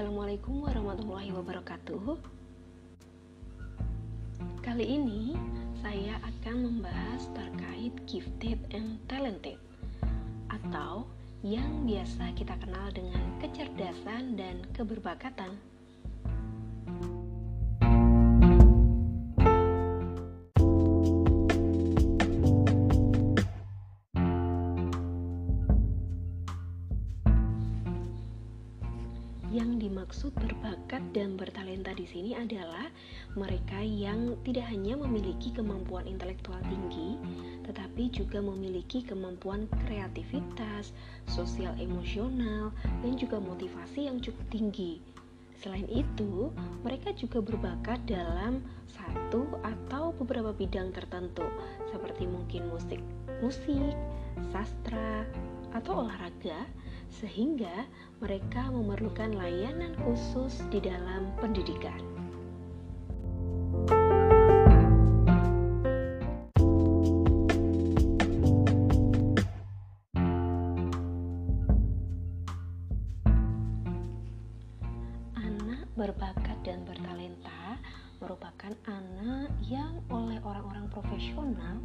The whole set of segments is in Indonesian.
Assalamualaikum warahmatullahi wabarakatuh. Kali ini saya akan membahas terkait gifted and talented, atau yang biasa kita kenal dengan kecerdasan dan keberbakatan. Yang dimaksud berbakat dan bertalenta di sini adalah mereka yang tidak hanya memiliki kemampuan intelektual tinggi, tetapi juga memiliki kemampuan kreativitas, sosial emosional, dan juga motivasi yang cukup tinggi. Selain itu, mereka juga berbakat dalam satu atau beberapa bidang tertentu, seperti mungkin musik, sastra, atau olahraga, sehingga mereka memerlukan layanan khusus di dalam pendidikan. Anak berbakat dan bertalenta merupakan anak yang oleh orang-orang profesional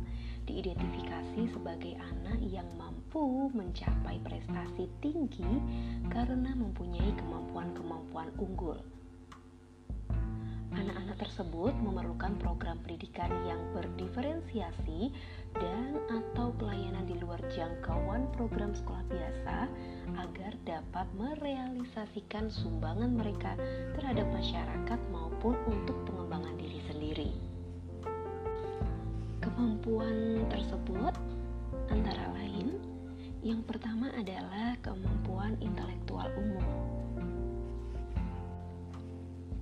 diidentifikasi sebagai anak yang mampu mencapai prestasi tinggi karena mempunyai kemampuan-kemampuan unggul. Anak-anak tersebut memerlukan program pendidikan yang berdiferensiasi dan atau pelayanan di luar jangkauan program sekolah biasa agar dapat merealisasikan sumbangan mereka terhadap masyarakat maupun untuk pengembangan diri sendiri. Kemampuan tersebut antara lain, yang pertama adalah kemampuan intelektual umum.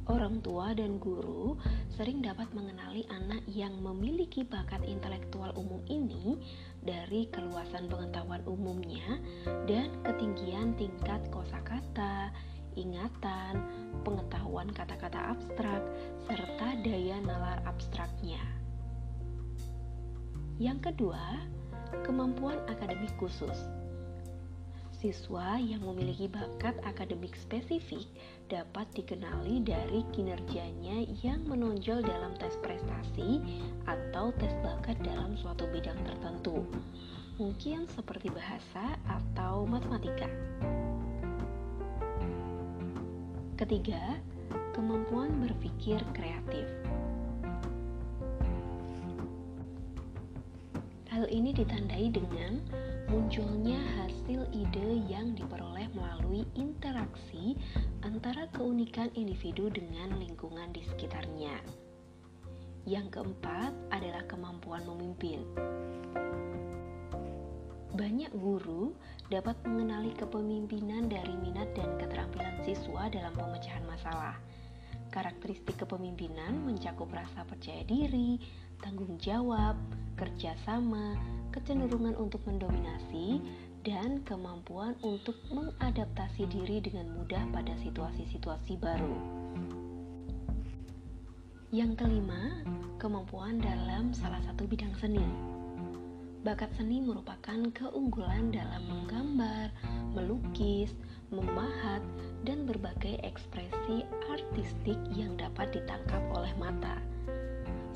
Orang tua dan guru sering dapat mengenali anak yang memiliki bakat intelektual umum ini dari keluasan pengetahuan umumnya dan ketinggian tingkat kosakata, ingatan, pengetahuan kata-kata abstrak, serta daya nalar abstraknya. Yang kedua, kemampuan akademik khusus. Siswa yang memiliki bakat akademik spesifik dapat dikenali dari kinerjanya yang menonjol dalam tes prestasi atau tes bakat dalam suatu bidang tertentu, mungkin seperti bahasa atau matematika. Ketiga, kemampuan berpikir kreatif. Hal ini ditandai dengan munculnya hasil ide yang diperoleh melalui interaksi antara keunikan individu dengan lingkungan di sekitarnya. Yang keempat adalah kemampuan memimpin. Banyak guru dapat mengenali kepemimpinan dari minat dan keterampilan siswa dalam pemecahan masalah. Karakteristik kepemimpinan mencakup rasa percaya diri, tanggung jawab, kerjasama, kecenderungan untuk mendominasi, dan kemampuan untuk mengadaptasi diri dengan mudah pada situasi-situasi baru. Yang kelima, kemampuan dalam salah satu bidang seni. Bakat seni merupakan keunggulan dalam menggambar, melukis, memahat, dan berbagai ekspresi artistik yang dapat ditangkap oleh mata.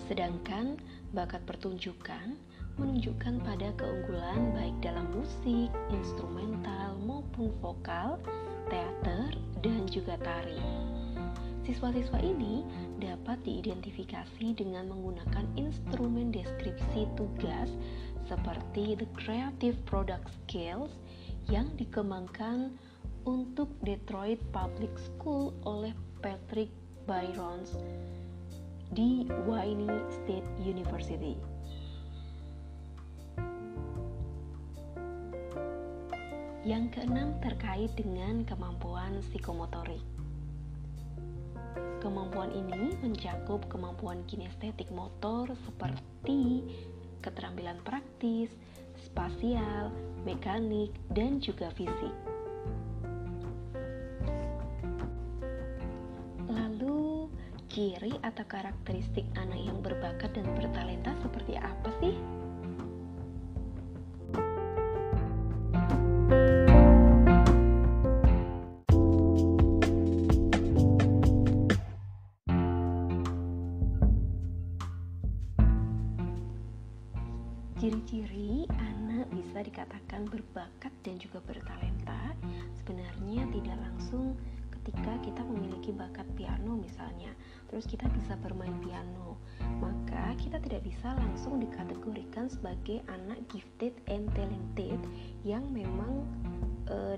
Sedangkan bakat pertunjukan menunjukkan pada keunggulan baik dalam musik, instrumental maupun vokal, teater, dan juga tari. Siswa-siswa ini dapat diidentifikasi dengan menggunakan instrumen deskripsi tugas seperti The Creative Product Skills yang dikembangkan untuk Detroit Public School oleh Patrick Byrons di Wayne State University. Yang keenam terkait dengan kemampuan psikomotorik. Kemampuan ini mencakup kemampuan kinestetik motor seperti keterampilan praktis, spasial, mekanik, dan juga fisik. Lalu, ciri atau karakteristik anak yang berbakat dan bertalenta seperti apa sih? bisa dikatakan berbakat dan juga bertalenta sebenarnya tidak langsung ketika kita memiliki bakat piano misalnya, terus kita bisa bermain piano, maka kita tidak bisa langsung dikategorikan sebagai anak gifted and talented yang memang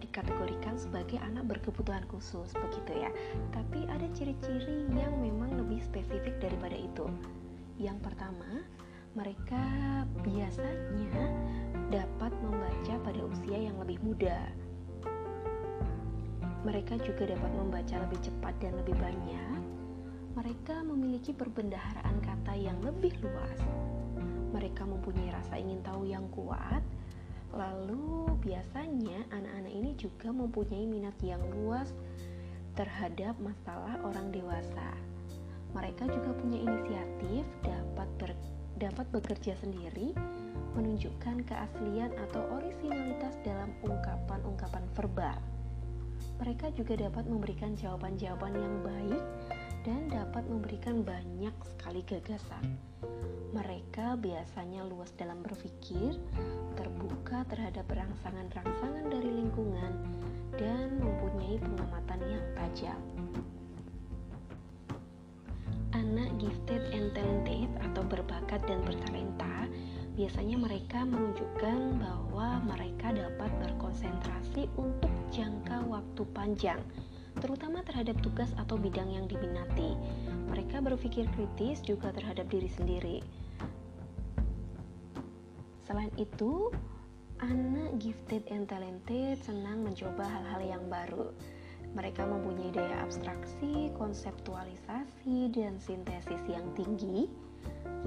dikategorikan sebagai anak berkebutuhan khusus begitu ya. Tapi ada ciri-ciri yang memang lebih spesifik daripada itu. Yang pertama, mereka biasanya dapat membaca pada usia yang lebih muda. Mereka juga dapat membaca lebih cepat dan lebih banyak. Mereka memiliki perbendaharaan kata yang lebih luas. Mereka mempunyai rasa ingin tahu yang kuat. Lalu biasanya anak-anak ini juga mempunyai minat yang luas terhadap masalah orang dewasa. Mereka juga punya inisiatif, dapat bekerja sendiri, menunjukkan keaslian atau orisinalitas dalam ungkapan-ungkapan verbal. Mereka juga dapat memberikan jawaban-jawaban yang baik dan dapat memberikan banyak sekali gagasan. Mereka biasanya luas dalam berpikir, terbuka terhadap rangsangan-rangsangan dari lingkungan, dan mempunyai pengamatan yang tajam. Anak gifted and talented atau berbakat dan bertalenta, biasanya mereka menunjukkan bahwa mereka dapat berkonsentrasi untuk jangka waktu panjang, terutama terhadap tugas atau bidang yang diminati. Mereka berpikir kritis juga terhadap diri sendiri. Selain itu, anak gifted and talented senang mencoba hal-hal yang baru. Mereka mempunyai daya abstraksi, konseptualisasi, dan sintesis yang tinggi.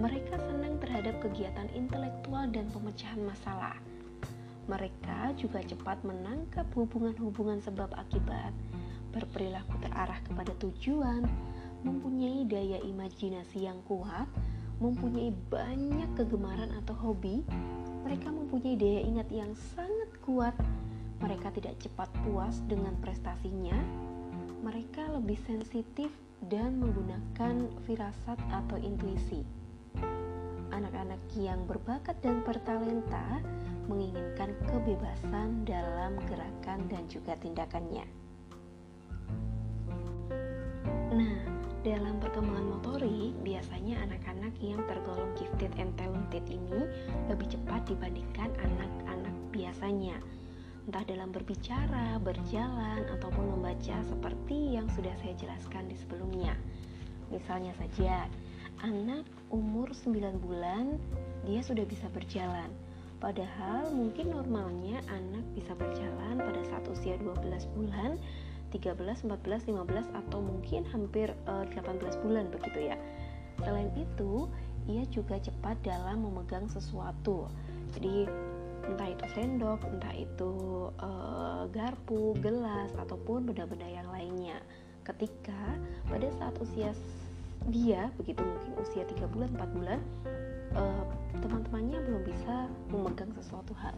Mereka senang terhadap kegiatan intelektual dan pemecahan masalah. Mereka juga cepat menangkap hubungan-hubungan sebab akibat, berperilaku terarah kepada tujuan, mempunyai daya imajinasi yang kuat, mempunyai banyak kegemaran atau hobi. Mereka mempunyai daya ingat yang sangat kuat. Mereka tidak cepat puas dengan prestasinya. Mereka lebih sensitif dan menggunakan firasat atau intuisi. Anak-anak yang berbakat dan bertalenta menginginkan kebebasan dalam gerakan dan juga tindakannya. Nah, dalam perkembangan motorik, biasanya anak-anak yang tergolong gifted and talented ini lebih cepat dibandingkan anak-anak biasanya, entah dalam berbicara, berjalan, ataupun membaca seperti yang sudah saya jelaskan di sebelumnya. Misalnya saja, anak umur 9 bulan, dia sudah bisa berjalan. Padahal mungkin normalnya anak bisa berjalan pada saat usia 12 bulan, 13, 14, 15, atau mungkin hampir 18 bulan begitu ya. Selain itu, ia juga cepat dalam memegang sesuatu. Jadi entah itu sendok, entah itu garpu, gelas, ataupun benda-benda yang lainnya. Ketika pada saat usia dia, begitu mungkin usia 3 bulan, 4 bulan, teman-temannya belum bisa memegang sesuatu hal.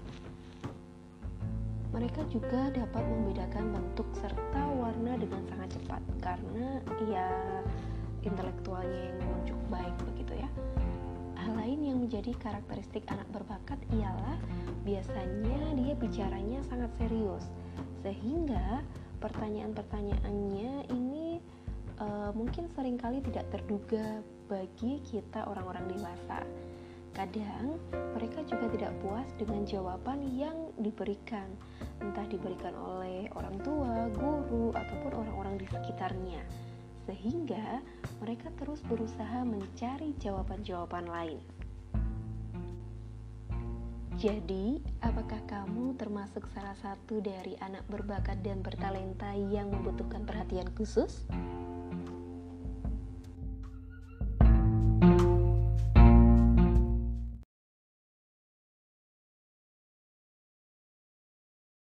Mereka juga dapat membedakan bentuk serta warna dengan sangat cepat karena ya intelektualnya yang memang cukup baik begitu ya. Hal lain yang menjadi karakteristik anak berbakat ialah biasanya dia bicaranya sangat serius, sehingga pertanyaan-pertanyaannya ini mungkin seringkali tidak terduga bagi kita orang-orang dewasa. Kadang mereka juga tidak puas dengan jawaban yang diberikan, entah diberikan oleh orang tua, guru, ataupun orang-orang di sekitarnya, sehingga mereka terus berusaha mencari jawaban-jawaban lain. Jadi, apakah kamu termasuk salah satu dari anak berbakat dan bertalenta yang membutuhkan perhatian khusus?